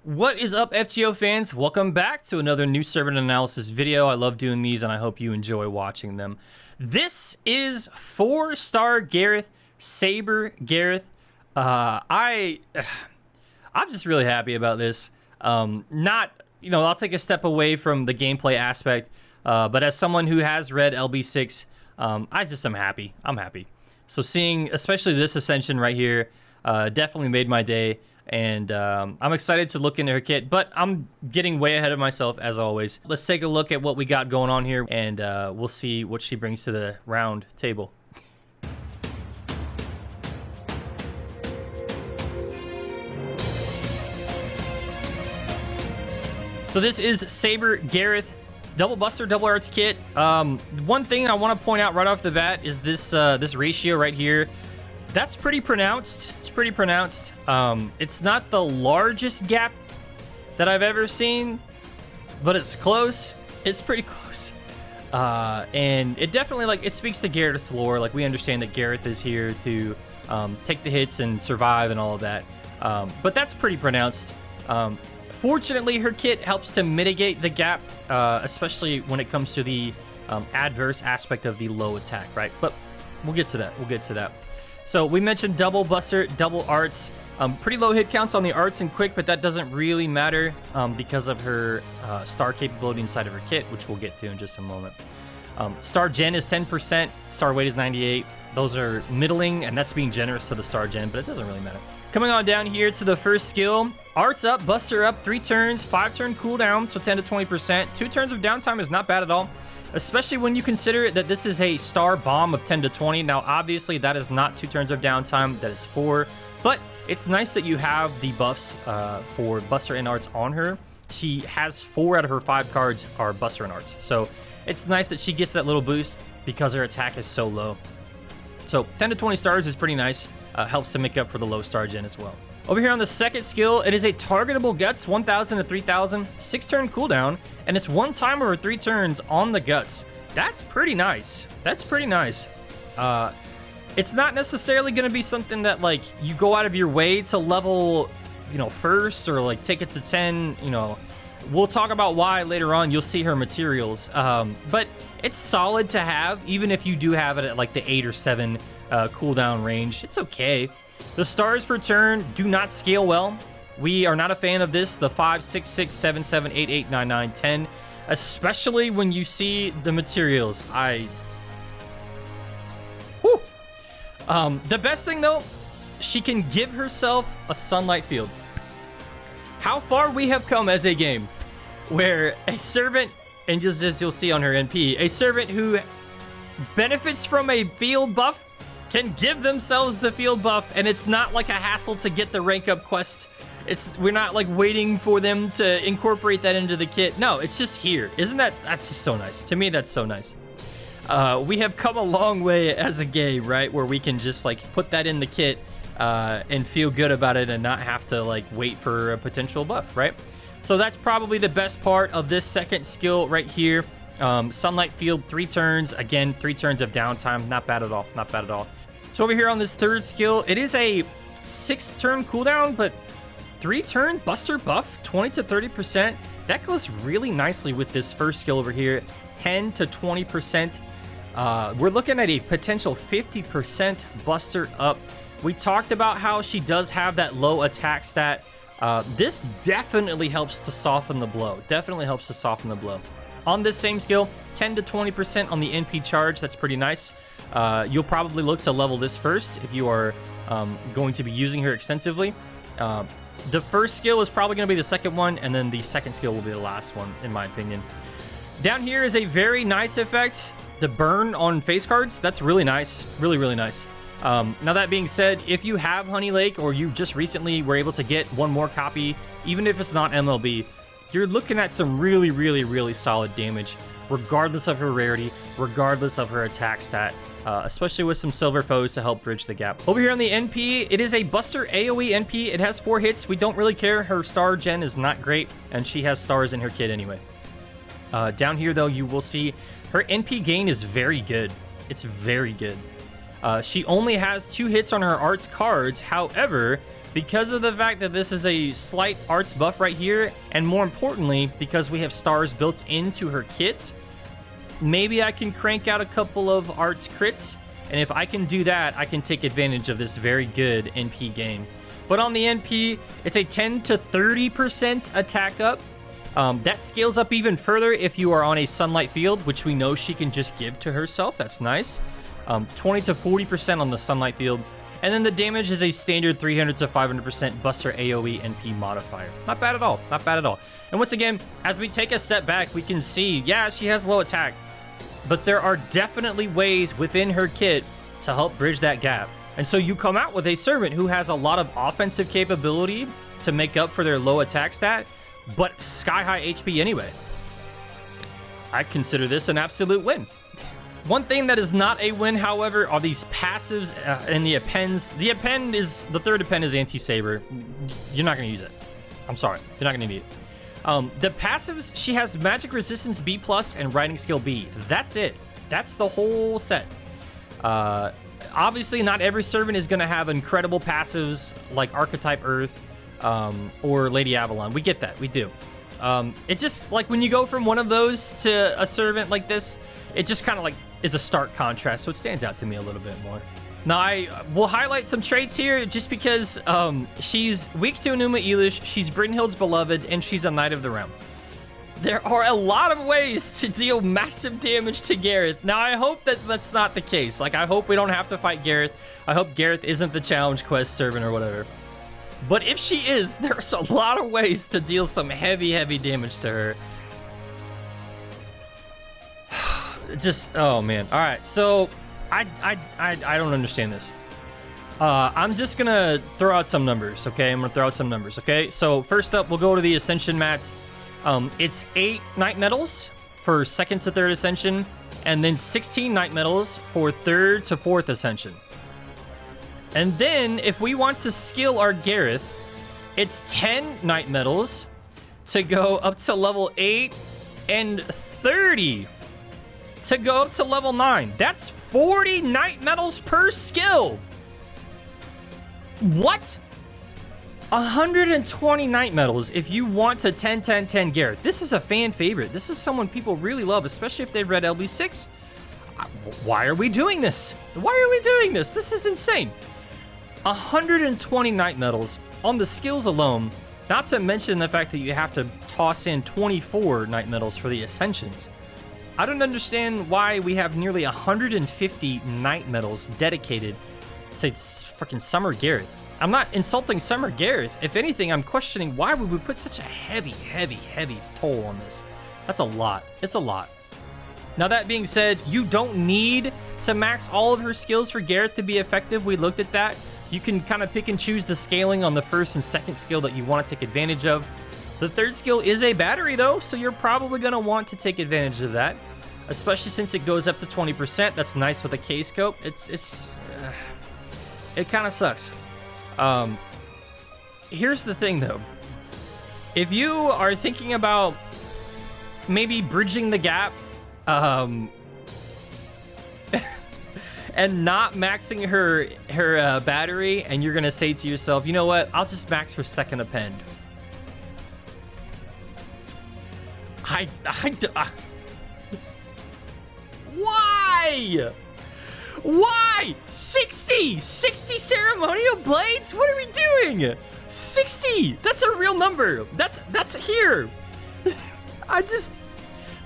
What is up, FGO fans? Welcome back to another new servant analysis video. I love doing these and I hope you enjoy watching them. This is 4-star Gareth, Saber Gareth. I'm just really happy about this. I'll take a step away from the gameplay aspect, but as someone who has read LB6, I'm happy. I'm happy. So seeing especially this ascension right here definitely made my day. And I'm excited to look into her kit, but I'm getting way ahead of myself as always. Let's take a look at what we got going on here, and we'll see what she brings to the round table. So this is Saber Gareth, double buster, double arts kit. One thing I want to point out right off the bat is this this ratio right here. That's pretty pronounced. It's pretty pronounced. It's not the largest gap that I've ever seen, but it's close. It's pretty close. And it definitely, it speaks to Gareth's lore. We understand that Gareth is here to take the hits and survive and all of that. But that's pretty pronounced. Fortunately, her kit helps to mitigate the gap, especially when it comes to the adverse aspect of the low attack, right? But we'll get to that. We'll get to that. So we mentioned double buster, double arts. Pretty low hit counts on the arts and quick, but that doesn't really matter because of her star capability inside of her kit, which we'll get to in just a moment. Star gen is 10%, star weight is 98. Those are middling, and that's being generous to the star gen, but it doesn't really matter. Coming on down here to the first skill, arts up, buster up, 3 turns, 5-turn cooldown, so 10 to 20%. 2 turns of downtime is not bad at all, especially when you consider that this is a star bomb of 10 to 20. Now, obviously, that is not 2 turns of downtime. That is 4. But it's nice that you have the buffs for Buster and Arts on her. She has 4 out of her 5 cards are Buster and Arts. So it's nice that she gets that little boost because her attack is so low. So 10 to 20 stars is pretty nice. Helps to make up for the low star gen as well. Over here on the second skill, it is a targetable guts, 1,000 to 3,000, 6-turn cooldown, and it's 1 time over 3 turns on the guts. That's pretty nice. That's pretty nice. It's not necessarily going to be something that you go out of your way to level, first or take it to 10. We'll talk about why later on. You'll see her materials, but it's solid to have, even if you do have it at the 8 or 7 cooldown range. It's okay. The stars per turn do not scale well. We are not a fan of this, the 5, 6, 6, 7, 7, 8, 8, 9, 9, 10, especially when you see the materials. The best thing, though, she can give herself a sunlight field. How far we have come as a game where a servant, and just as you'll see on her NP, a servant who benefits from a field buff can give themselves the field buff, and it's not like a hassle to get the rank up quest. We're not waiting for them to incorporate that into the kit. No, it's just here. That's just so nice. To me, that's so nice. We have come a long way as a game, right? Where we can just put that in the kit and feel good about it and not have to wait for a potential buff, right? So that's probably the best part of this second skill right here. Sunlight field, 3 turns. Again, 3 turns of downtime. Not bad at all. Not bad at all. So over here on this third skill, it is a 6-turn cooldown, but 3-turn buster buff, 20 to 30%. That goes really nicely with this first skill over here, 10 to 20%. We're looking at a potential 50% buster up. We talked about how she does have that low attack stat. This definitely helps to soften the blow. Definitely helps to soften the blow. On this same skill, 10 to 20% on the NP charge. That's pretty nice. You'll probably look to level this first if you are going to be using her extensively. The first skill is probably going to be the second one, and then the second skill will be the last one, in my opinion. Down here is a very nice effect. The burn on face cards, that's really nice. Really, really nice. Now, that being said, if you have Honey Lake or you just recently were able to get one more copy, even if it's not MLB, you're looking at some really, really, really solid damage, regardless of her rarity, regardless of her attack stat, especially with some silver foes to help bridge the gap. Over here on the NP, it is a Buster AoE NP. It has 4 hits. We don't really care. Her star gen is not great, and she has stars in her kit anyway. Down here, though, you will see her NP gain is very good. It's very good. She only has 2 hits on her arts cards. However, because of the fact that this is a slight arts buff right here, and more importantly, because we have stars built into her kit, maybe I can crank out a couple of arts crits. And if I can do that, I can take advantage of this very good NP game. But on the NP, it's a 10 to 30% attack up. That scales up even further if you are on a sunlight field, which we know she can just give to herself. That's nice. 20 to 40% on the sunlight field. And then the damage is a standard 300 to 500% Buster AoE NP modifier. Not bad at all. Not bad at all. And once again, as we take a step back, we can see, yeah, she has low attack. But there are definitely ways within her kit to help bridge that gap. And so you come out with a servant who has a lot of offensive capability to make up for their low attack stat, but sky-high HP anyway. I consider this an absolute win. One thing that is not a win, however, are these passives and the appends. The third append is anti-Saber. You're not going to use it. I'm sorry. You're not going to need it. The passives, she has magic resistance B+ and riding skill B. That's it. That's the whole set. Obviously, not every servant is going to have incredible passives like Archetype Earth or Lady Avalon. We get that. We do. It just, like, when you go from one of those to a servant like this, it just kind of, like, is a stark contrast, so it stands out to me a little bit more. Now, I will highlight some traits here just because she's weak to Enuma Elish, she's Brynhild's beloved, and she's a Knight of the Realm. There are a lot of ways to deal massive damage to Gareth. Now, I hope that that's not the case. Like, I hope we don't have to fight Gareth. I hope Gareth isn't the challenge quest servant or whatever. But if she is, there's a lot of ways to deal some heavy, heavy damage to her. Just, oh man. All right, so I don't understand this. I'm just gonna throw out some numbers, okay? I'm gonna throw out some numbers, okay? So first up, we'll go to the Ascension mats. It's 8 Night Medals for 2nd to 3rd Ascension, and then 16 Night Medals for 3rd to 4th Ascension. And then, if we want to skill our Gareth, it's 10 Night Medals to go up to level 8, and 30 to go up to level 9. That's 40 Night Medals per skill. What? 120 Night Medals if you want to 10-10-10 Gareth. This is a fan favorite. This is someone people really love, especially if they've read LB6. Why are we doing this? Why are we doing this? This is insane. 120 Night Medals on the skills alone, not to mention the fact that you have to toss in 24 Night Medals for the Ascensions. I don't understand why we have nearly 150 Night Medals dedicated to freaking Summer Gareth. I'm not insulting Summer Gareth. If anything, I'm questioning why would we put such a heavy, heavy, heavy toll on this. That's a lot. It's a lot. Now, that being said, you don't need to max all of her skills for Gareth to be effective. We looked at that. You can kind of pick and choose the scaling on the 1st and 2nd skill that you want to take advantage of. The 3rd skill is a battery, though, so you're probably going to want to take advantage of that, especially since it goes up to 20%. That's nice with a K-scope. It kind of sucks. Here's the thing, though. If you are thinking about maybe bridging the gap and not maxing her battery, and you're gonna say to yourself, you know what, I'll just max her 2nd append. Why? Why? 60 ceremonial blades? What are we doing? 60. That's a real number. That's here.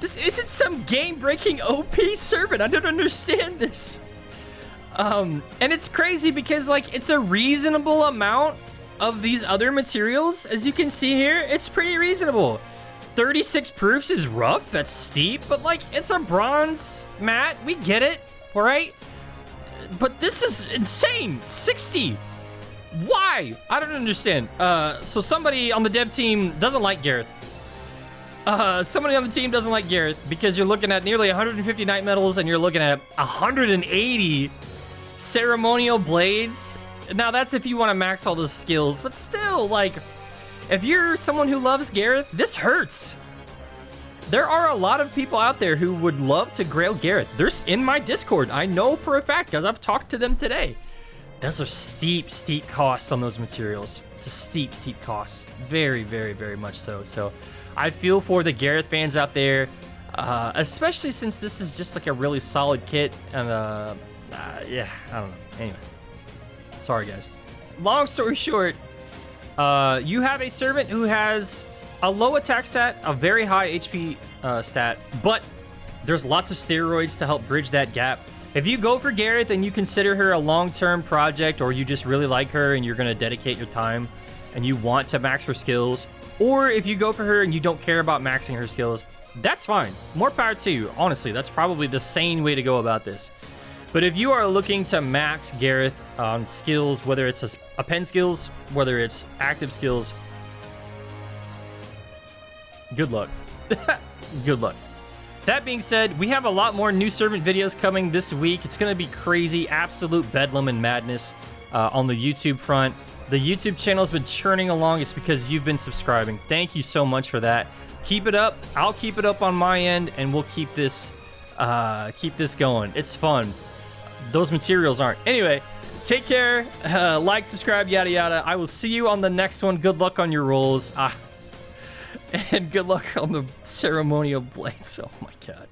This isn't some game-breaking OP servant. I don't understand this. And it's crazy because, like, it's a reasonable amount of these other materials. As you can see here, it's pretty reasonable. 36 proofs is rough. That's steep, but, like, it's a bronze mat. We get it, all right? But this is insane. 60. Why? I don't understand. So somebody on the dev team doesn't like Gareth. Somebody on the team doesn't like Gareth because you're looking at nearly 150 Night Medals and you're looking at 180 ceremonial blades. Now, that's if you want to max all the skills, but still, like, if you're someone who loves Gareth, this hurts. there are a lot of people out there who would love to grail Gareth. There's in my Discord. I know for a fact because I've talked to them today. Those are steep costs on those materials. It's a steep costs. Very, very much so. So I feel for the Gareth fans out there, especially since this is just like a really solid kit. And yeah, I don't know. Anyway, sorry guys. Long story short, you have a servant who has a low attack stat, a very high HP stat, but there's lots of steroids to help bridge that gap. If you go for Gareth and you consider her a long-term project, or you just really like her and you're going to dedicate your time and you want to max her skills, or if you go for her and you don't care about maxing her skills, that's fine. More power to you. Honestly, that's probably the sane way to go about this. But if you are looking to max Gareth on skills, whether it's Appends skills, whether it's active skills, good luck. Good luck. That being said, we have a lot more new servant videos coming this week. It's going to be crazy, absolute bedlam and madness on the YouTube front. The YouTube channel has been churning along. It's because you've been subscribing. Thank you so much for that. Keep it up. I'll keep it up on my end, and we'll keep this going. It's fun. Those materials aren't. Anyway, take care. Like, subscribe, yada yada. I will see you on the next one. Good luck on your rolls. And good luck on the ceremonial blades. Oh my god.